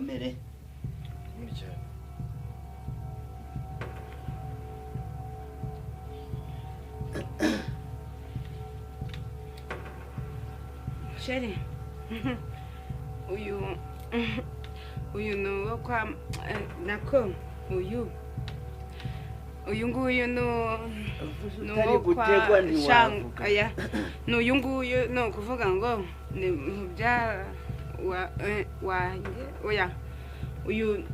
komere Sheri uyu no kwa nako uyu nguyu no gutegwa ni wavuga aya no uyu nguyu no kuvuga ngo ni mubyara wanjye oya uyu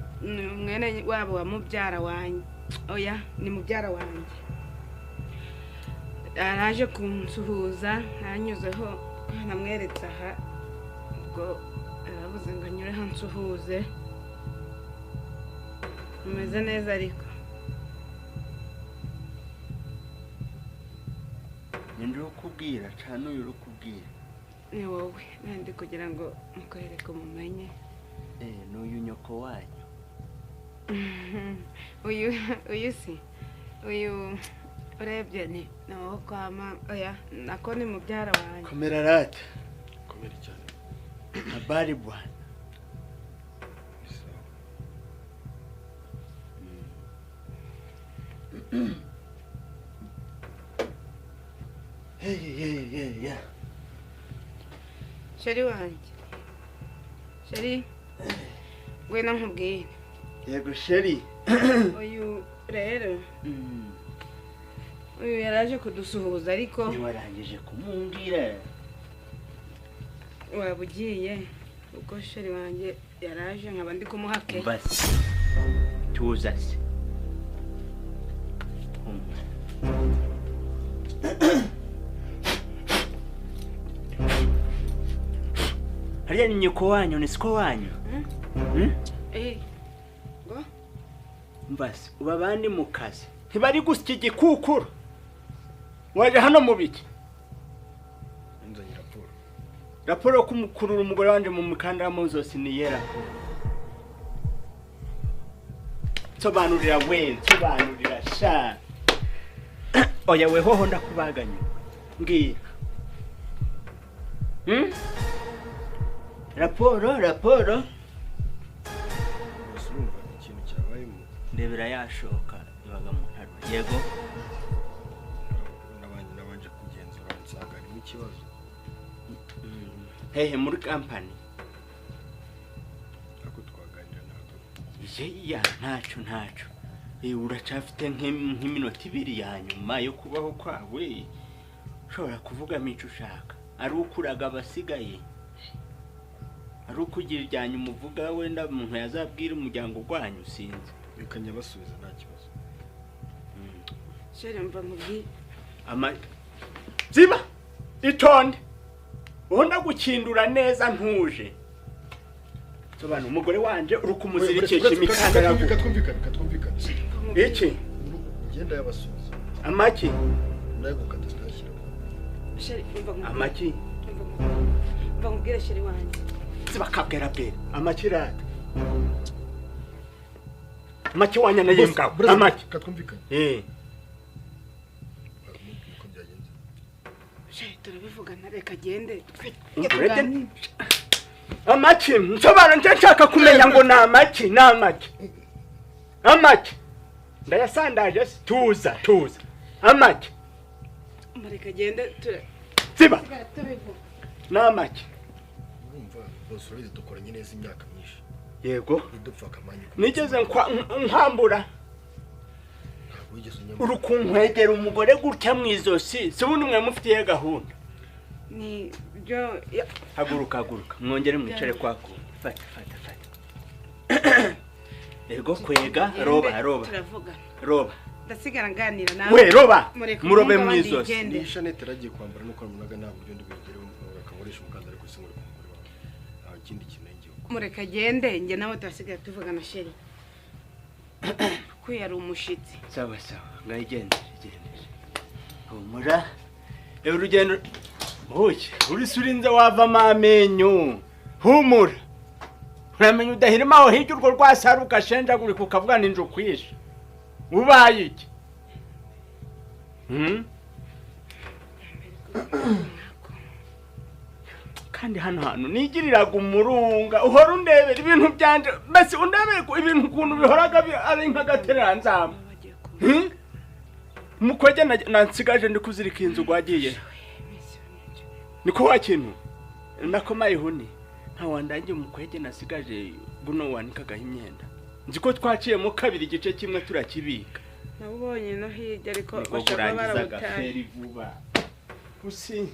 mwene wabo wa mubyara wanjye oya ni mubyara wanjye araje kunsuhuza nanyuzeho namweretse aha ubwo aravuze ngo anyure hansuhuze umeze neza ariko ninde ukubwira cyane uyu ukubwira ni wowe nandi kugira ngo mukwereke mumenye n'uyu nyoko wanyu uyu si uyu urebye ni nawo kwama oya nako ni mubyara wanjye komera rata komera cyane habari bwana hey Sheri wanjye Sheri ngwino nkubwire yego Sheri uyu rero uyu yaraje kudusuhuza ariko ntiwarangije kumumbwira waba ugiye ubwo Sheri wanjye yaraje nkaba ndi kumuhake basi tuza se hariya ni nyoko wanyu ni siko wanyu ngo mbasi uba bandi mu kazi ntibari gusya igikukuru waje hano mu biki nzanye raporo yo kumukurura umugore wanje mu mukandara mu zose ni yera sobanurira sha oya wehoho ndakubaganya ngira raporo urumva ikintu cyabayemo ndebera yashoka ibaga mu ntaro yego nabanje kugenzura nsanga harimo ikibazo hehe muri kampani ako twaganira ntabwo ya ntaco uracafite nk'iminota 2 ya nyuma yo kubaho kwawe ushobora kuvuga mico ushaka ari ukuraga abasigaye ari ukugira ijyanye umuvuga wenda umuntu yazabwira umuryango gwanyu sinzi bikanya basubiza nta kibazo Sheri mva mubwi ziba itonde ubona gukindura neza ntuje sobanura umugore wanje uri kumuzirikisha imikandara katwumvikana iki ngenda yabasubiza amaki ndago katashyira Sheri mva amaki mva mubwire Sheri wanjye zibakabwera bwera amakirata amaki wanya na yembwa amaki katwumvikana ko byagenze Sheri turabivugana reka gende amaki nsobana nshaka kumenya ngo na amaki ndayasandaje tuza amaki mareka gende ziba namaki urumva bose uri dukoranye neza imyaka myinshi yego idupfa kamanyi nigeze nkambura ntabwo wigeze unyama urukunkwegera umugore gutya mwizosi sibundi mwe mufitiye gahunda ni byo haguruka mwongere mwicare kwako fata yego kwega roba ndasigara nganira nawe we roba murobe mwizosi ni Shanete ragiye kwambara nuko munaga nta buryo ndibigereho akamurisha umukandara ku isi muri kumugore wawe ikindi kinenge mureka gende nge nawe turasigara tuvugana Sheri ko yari umushitsi sawa ngayigende humura urugendo Oye, urisurinze wavamo amenyo. Humura. Uramenye udahirima aho hirya urwo rwasaruka shenjagurika ukavuga ninje ukwisha. Ubaye iki? kandi hano hantu nigiriraga umurunga uhora undebera ibintu byanje basi undebera ibintu kuntu bihoraga ari nk'agateranzamba mukwege nansigaje ndi kuzirika inzu gwagiye niko wakintu nakomaye huni nta wandangiye mukwege nasigaje buno wanikagaho imyenda nziko twaciye mu kabiri igice kimwe turakibika nabonye no hirya ariko bashaka barabutaye vuba usi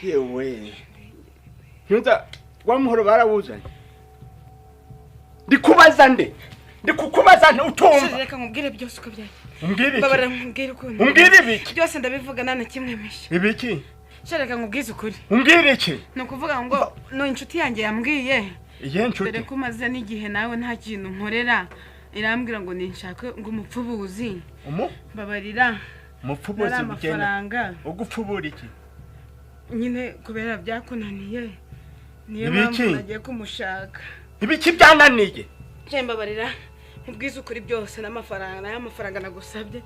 yewe ntuza wamuhoro barawuzanye ndikubaza ndikukubaza utumva reka nkubwire byose uko byaje umbwire babara nkubwire ukuntu umbwire ibiki byose ndabivuga nana kimwe mishe ibiki reka nkubwize ukuri umbwire iki no kuvuga ngo no inshuti yanjye yambwiye iye nshuti dore ko maze n'igihe nawe nta kintu nkorera irambwira ngo ninshaka ngo umupfubuzi babarira umupfubuzi amafaranga ugupfubura iki nyine kubera byakunaniye niyo mpamvu nagiye kumushaka ibiki byananiye mbabarira nkubwize ukuri byose n'amafaranga nagusabye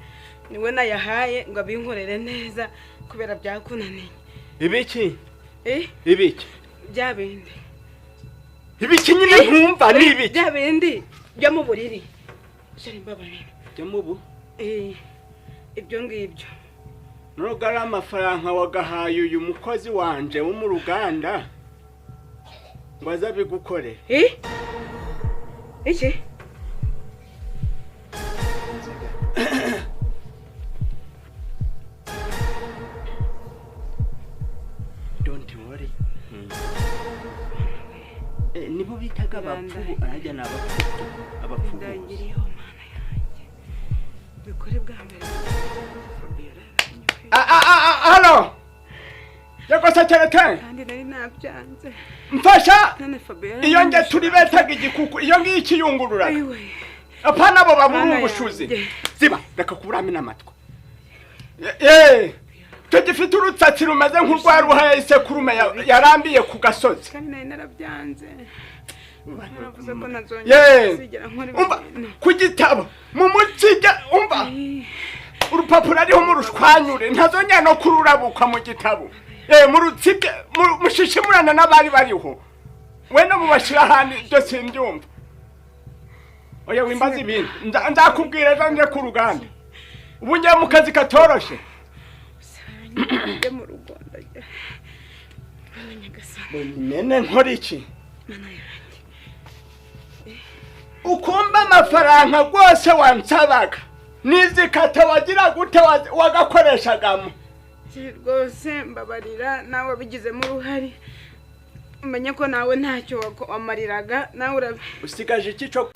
niwe nayahaye ngo abinkorere neza kubera byakunaniye ibiki ibiki byabindi ibiki nyine nkumva ni ibiki byabindi byo mu buriri shari mbabarira byo mu bu ibyo ngibyo nogari amafaranga wagahaye uyu mukozi wanje wo mu ruganda ngo azabigukorere iki don't worry nibo bitaga abapfubu arajya abapfubu ndangiriyeho mana yanjye bikore bwa mbere halo yego secretary kandi nari nabyanze mfasha none Fabien iyo nge turi betaga igikuku iyo ngiye ikiyungurura apana bo baburungushuze ziba reka kuburame namatwa tugifite urutsatsi rumaze nk'urwaruha isekurume yarambiye ku gasozi kandi nari narabyanze naravuze ko nazongera kusigera nkora ibintu ku gitabo mu mutsiga umva urupapuro ariho mu rushwanyure ntazongera no kururabukwa mu gitabo mu rutsige mushishimurana n'abari bariho we no mubashira handi ibyo simbyumva oya wimbaza ibintu nzakubwira ejo nje ku ruganda ubu ngiye mu kazi katoroshe mu rugo ndajya nene nkora iki ukumba amafaranga rwose wansabaga nizikata wagira gute wagakoreshagamo rwose mbabarira nawe wabigizemo uruhare umenye ko nawe ntacyo wamariraga nawe usigaje iki cyo